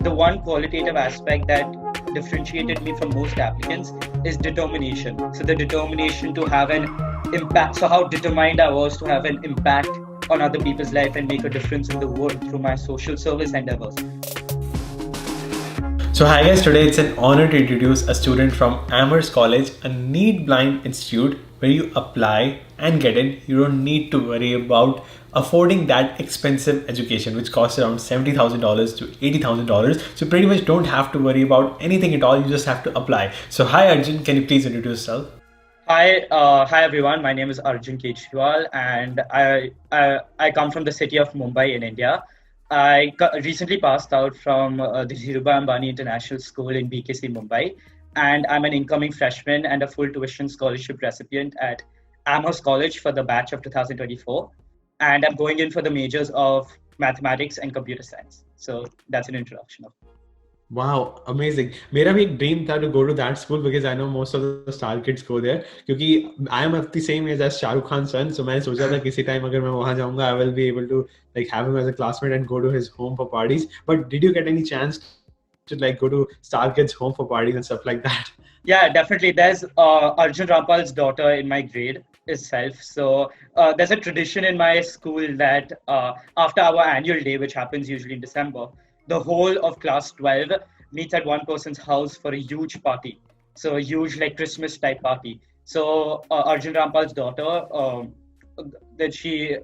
the one qualitative aspect that differentiated me from most applicants is determination. So the determination to have an impact. So how determined I was to have an impact on other people's life and make a difference in the world through my social service endeavors. So hi guys, today it's an honor to introduce a student from Amherst College, a NEET blind institute where you apply and get in. You don't need to worry about affording that expensive education, which costs around $70,000 to $80,000. So pretty much don't have to worry about anything at all. You just have to apply. So hi Arjun, can you please introduce yourself? Hi everyone. My name is Arjun Kejriwal, and I come from the city of Mumbai in India. Recently passed out from the Dhirubhai Ambani International School in BKC Mumbai, and I'm an incoming freshman and a full tuition scholarship recipient at Amherst College for the batch of 2024, and I'm going in for the majors of mathematics and computer science. So that's an introduction of. Wow, amazing. मेरा भी एक dream था to go to that school because I know most of the star kids go there. क्योंकि I am of the same age as Shah Rukh Khan's son, so मैंने सोचा था किसी time अगर मैं वहाँ जाऊँगा, I will be able to like have him as a classmate and go to his home for parties. But did you get any chance to like go to star kids' home for parties and stuff like that? Yeah, definitely. There's Arjun Rampal's daughter in my grade itself. So there's a tradition in my school that after our annual day, which happens usually in December, the whole of class 12 meets at one person's house for a huge party. So a huge like Christmas type party. So Arjun Rampal's daughter, that she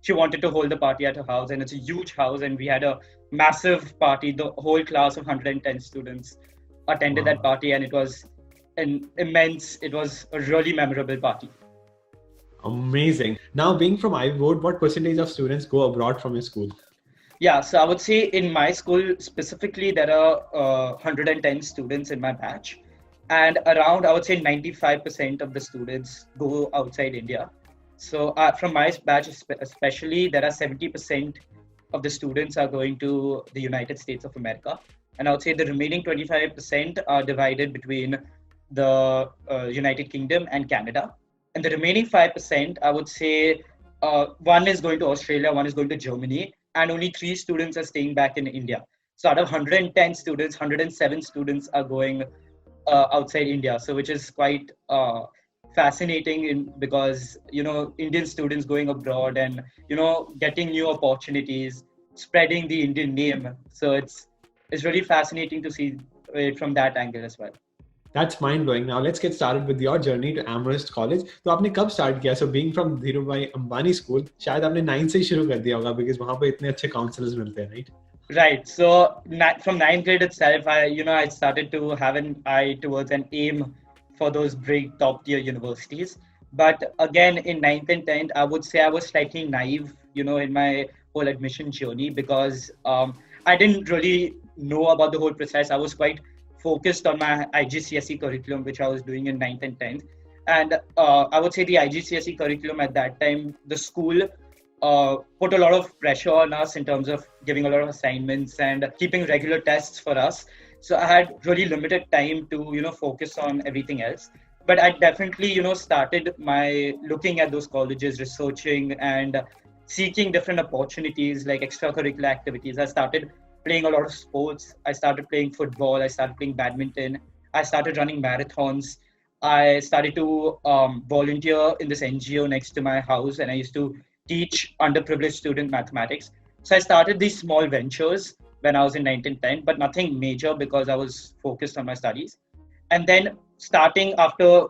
wanted to hold the party at her house, and it's a huge house, and we had a massive party. The whole class of 110 students attended that party, and it was it was a really memorable party. Amazing. Now, being from Ivy Board, what percentage of students go abroad from your school? Yeah, so I would say in my school specifically, there are 110 students in my batch, and around I would say 95% of the students go outside India. So from my batch especially, there are 70% of the students are going to the United States of America, and I would say the remaining 25% are divided between the United Kingdom and Canada. And the remaining 5%, I would say one is going to Australia, one is going to Germany, and only 3 students are staying back in India. So out of 110 students, 107 students are going outside India. So which is quite fascinating because, Indian students going abroad and, getting new opportunities, spreading the Indian name. So it's really fascinating to see it from that angle as well. That's mind-blowing. Now let's get started with your journey to Amherst College. तो आपने कब start किया? So being from Dhirubhai Ambani School, शायद आपने 9 से ही शुरू कर दिया होगा because वहाँ पे इतने अच्छे counselors मिलते हैं, right? Right. So from 9th grade itself, I started to have an eye towards an aim for those big top tier universities. But again, in 9th and 10th, I would say I was slightly naive, in my whole admission journey because I didn't really know about the whole process. I was quite focused on my IGCSE curriculum, which I was doing in 9th and 10th. And I would say the IGCSE curriculum at that time, the school put a lot of pressure on us in terms of giving a lot of assignments and keeping regular tests for us. So I had really limited time to, focus on everything else. But I definitely, started my looking at those colleges, researching and seeking different opportunities like extracurricular activities. I started playing a lot of sports. I started playing football. I started playing badminton. I started running marathons. I started to volunteer in this NGO next to my house, and I used to teach underprivileged student mathematics. So I started these small ventures when I was in 9th and 10th, but nothing major because I was focused on my studies. And then starting after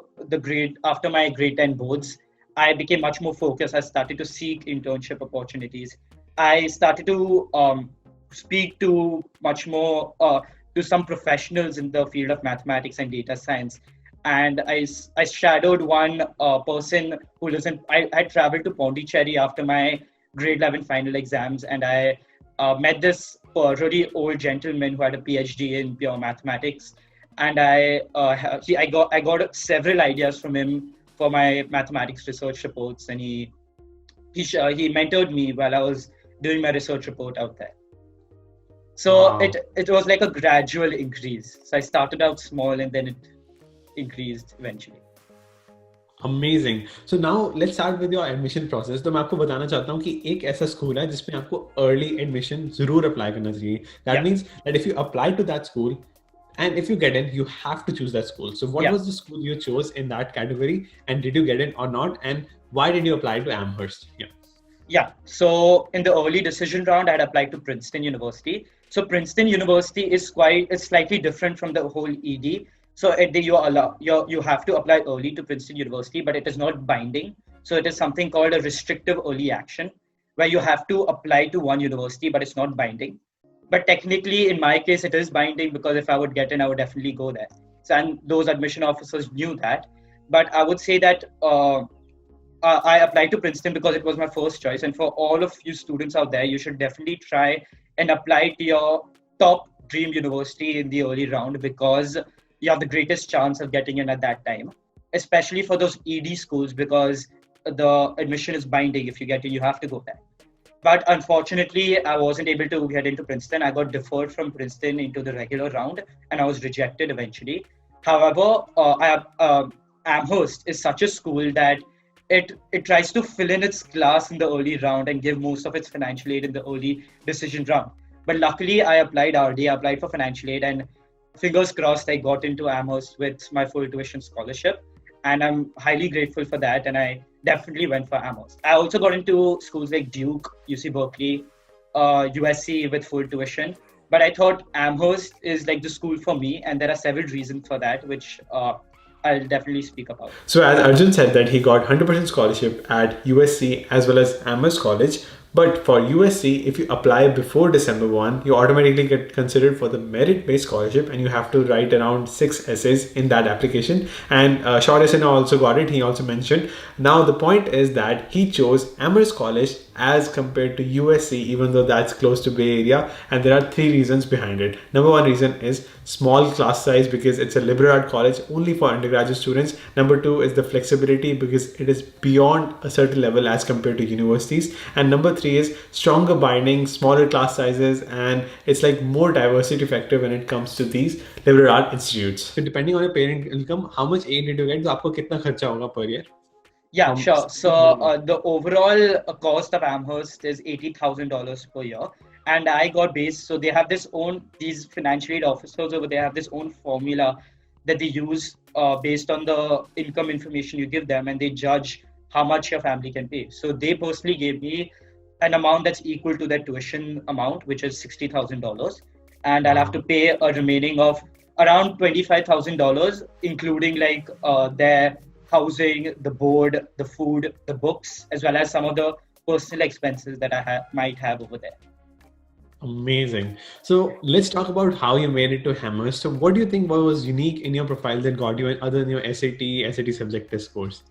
my grade 10 boards, I became much more focused. I started to seek internship opportunities. I started to speak to much more to some professionals in the field of mathematics and data science. And I shadowed one person who lives in, I traveled to Pondicherry after my grade 11 final exams, and I met this really old gentleman who had a PhD in pure mathematics. And I got several ideas from him for my mathematics research reports, and he mentored me while I was doing my research report out there. So it was like a gradual increase. So I started out small and then it increased eventually. Amazing. So now let's start with your admission process. तो मैं आपको बताना चाहता हूँ कि एक ऐसा school है जिसमें आपको early admission जरूर अप्लाई करना चाहिए. That Yeah, means that if you apply to that school and if you get in, you have to choose that school. So what yeah. was the school you chose in that category, and did you get in or not? And why did you apply to Amherst? Yeah. Yeah, so in the early decision round, I had applied to Princeton University. So Princeton University is slightly different from the whole ED. So you have to apply early to Princeton University, but it is not binding. So it is something called a restrictive early action, where you have to apply to one university, but it's not binding. But technically, in my case, it is binding because if I would get in, I would definitely go there. So and those admission officers knew that. But I would say that. I applied to Princeton because it was my first choice. And for all of you students out there, you should definitely try and apply to your top dream university in the early round because you have the greatest chance of getting in at that time, especially for those ED schools because the admission is binding. If you get in, you have to go there. But unfortunately, I wasn't able to get into Princeton. I got deferred from Princeton into the regular round and I was rejected eventually. However, Amherst is such a school that it tries to fill in its class in the early round and give most of its financial aid in the early decision round. But luckily, I applied RD, I applied for financial aid, and fingers crossed, I got into Amherst with my full tuition scholarship. And I'm highly grateful for that. And I definitely went for Amherst. I also got into schools like Duke, UC Berkeley, USC with full tuition. But I thought Amherst is like the school for me, and there are several reasons for that, which I'll definitely speak about. So as Arjun said that he got 100% scholarship at USC as well as Amherst College. But for USC, if you apply before December 1, you automatically get considered for the merit-based scholarship and you have to write around 6 essays in that application. And Shaurya Sinha also got it, he also mentioned. Now the point is that he chose Amherst College as compared to USC, even though that's close to Bay Area. And there are 3 reasons behind it. Number one reason is small class size because it's a liberal art college only for undergraduate students. Number two is the flexibility because it is beyond a certain level as compared to universities. And number three is stronger binding, smaller class sizes, and it's like more diversity factor when it comes to these liberal art institutes. So depending on your parent income, how much aid did you get? So आपको कितना खर्चा होगा per year? Yeah, sure. So the overall cost of Amherst is $80,000 per year, and I got based. So they have these financial aid officers over there have this own formula that they use based on the income information you give them, and they judge how much your family can pay. So they personally gave me an amount that's equal to their tuition amount, which is $60,000, and I'll have to pay a remaining of around $25,000, including like their housing, the board, the food, the books, as well as some of the personal expenses that I might have over there. Amazing. So let's talk about how you made it to Amherst. So what do you think was unique in your profile that got you in other than your SAT subject test scores?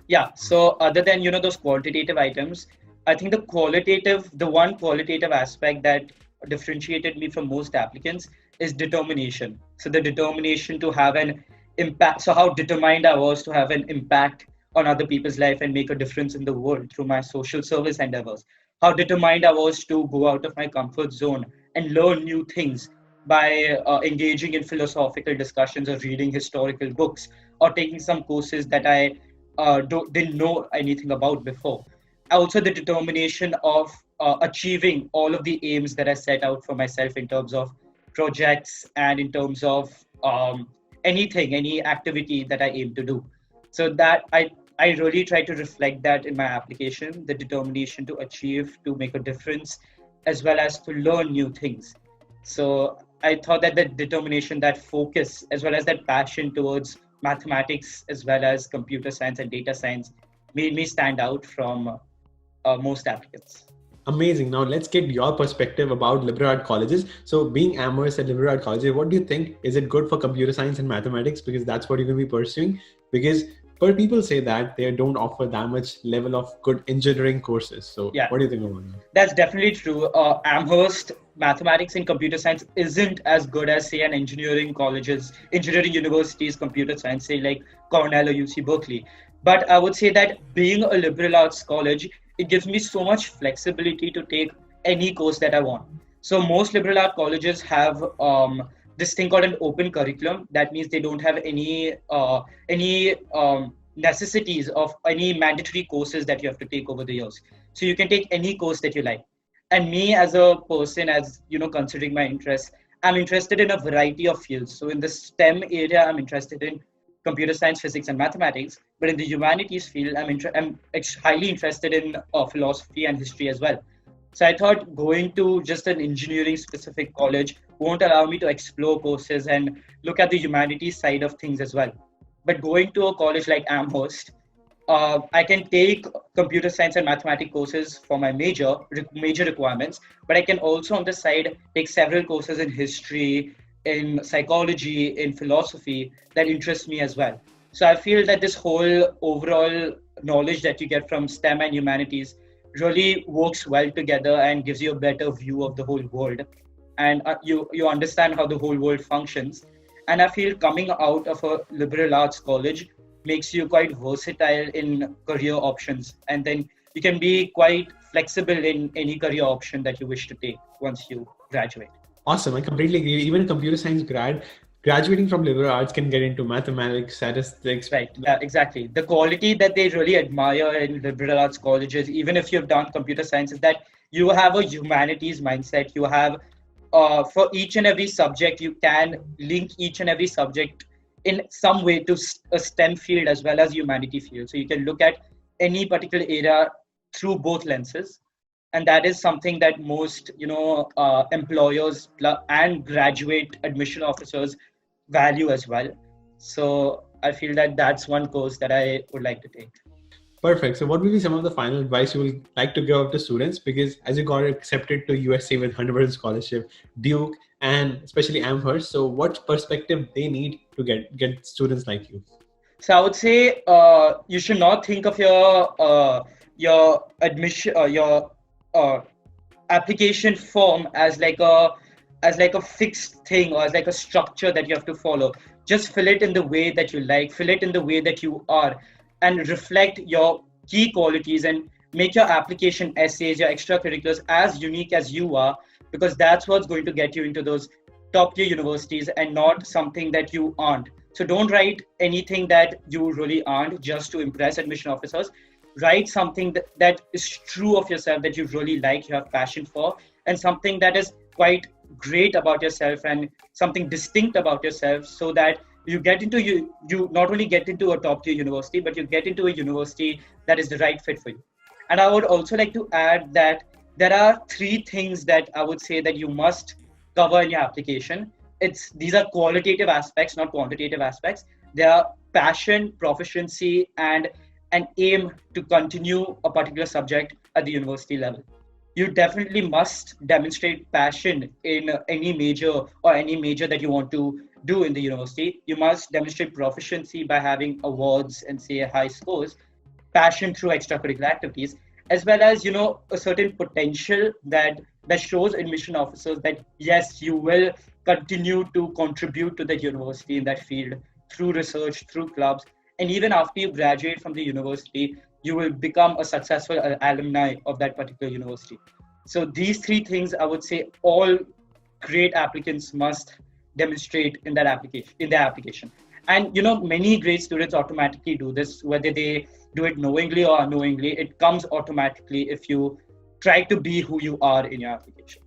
Yeah. So other than those quantitative items, I think the one qualitative aspect that differentiated me from most applicants is determination. So the determination to have an impact. So how determined I was to have an impact on other people's life and make a difference in the world through my social service endeavors. How determined I was to go out of my comfort zone and learn new things by engaging in philosophical discussions or reading historical books or taking some courses that I didn't know anything about before. Also, the determination of achieving all of the aims that I set out for myself in terms of projects and in terms of any activity that I aim to do. So that I really try to reflect that in my application, the determination to achieve, to make a difference, as well as to learn new things. So I thought that determination, that focus, as well as that passion towards mathematics, as well as computer science and data science, made me stand out from most applicants. Amazing. Now let's get your perspective about liberal art colleges. So being Amherst at liberal art colleges, what do you think? Is it good for computer science and mathematics? Because that's what you're going to be pursuing. Because people say that they don't offer that much level of good engineering courses. So yeah. What do you think about that? That's definitely true. Amherst mathematics and computer science isn't as good as say an engineering universities computer science, say like Cornell or UC Berkeley. But I would say that being a liberal arts college, it gives me so much flexibility to take any course that I want. So most liberal art colleges have this thing called an open curriculum. That means they don't have any necessities of any mandatory courses that you have to take over the years. So you can take any course that you like. And me as a person, as you know, considering my interests, I'm interested in a variety of fields. So in the STEM area, I'm interested in computer science, physics, and mathematics. But in the humanities field, I'm highly interested in philosophy and history as well. So I thought going to just an engineering specific college won't allow me to explore courses and look at the humanities side of things as well. But going to a college like Amherst, I can take computer science and mathematics courses for my major requirements, but I can also on the side take several courses in history, in psychology, in philosophy that interest me as well. So I feel that this whole overall knowledge that you get from STEM and humanities really works well together and gives you a better view of the whole world, and you understand how the whole world functions. And I feel coming out of a liberal arts college makes you quite versatile in career options, and then you can be quite flexible in any career option that you wish to take once you graduate. Awesome. I completely agree. Even a computer science graduating from liberal arts can get into mathematics, statistics. Right, exactly. The quality that they really admire in liberal arts colleges, even if you've done computer science, is that you have a humanities mindset. You have, for each and every subject, you can link each and every subject in some way to a STEM field as well as humanity field. So you can look at any particular area through both lenses. And that is something that most, employers and graduate admission officers value as well. So I feel that that's one course that I would like to take. Perfect. So what will be some of the final advice you would like to give up to students? Because as you got accepted to USC with 100% scholarship, Duke, and especially Amherst, so what perspective they need to get students like you? So I would say you should not think of your admission, your application form as like a fixed thing or as like a structure that you have to follow. Just fill it in the way that you like, fill it in the way that you are, and reflect your key qualities and make your application essays, your extracurriculars as unique as you are, because that's what's going to get you into those top tier universities and not something that you aren't. So don't write anything that you really aren't just to impress admission officers. Write something that is true of yourself, that you really like, you have passion for, and something that is quite great about yourself and something distinct about yourself, so that you get into you not only get into a top tier university, but you get into a university that is the right fit for you. And I would also like to add that there are three things that I would say that you must cover in your application. These are qualitative aspects, not quantitative aspects. They are passion, proficiency, and an aim to continue a particular subject at the university level. You definitely must demonstrate passion in any major that you want to do in the university. You must demonstrate proficiency by having awards and say high scores, passion through extracurricular activities, as well as a certain potential that shows admission officers that yes, you will continue to contribute to the university in that field through research, through clubs, and even after you graduate from the university, you will become a successful alumni of that particular university. So these three things, I would say, all great applicants must demonstrate in their application. And many great students automatically do this, whether they do it knowingly or unknowingly. It comes automatically if you try to be who you are in your application.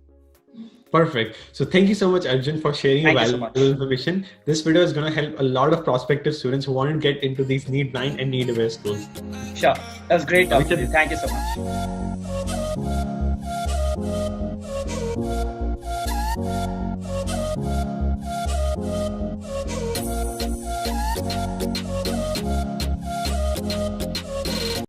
Perfect. So thank you so much, Arjun, for sharing your valuable information. This video is going to help a lot of prospective students who want to get into these need blind and need aware schools. Sure. That was great talking to you. Thank you so much.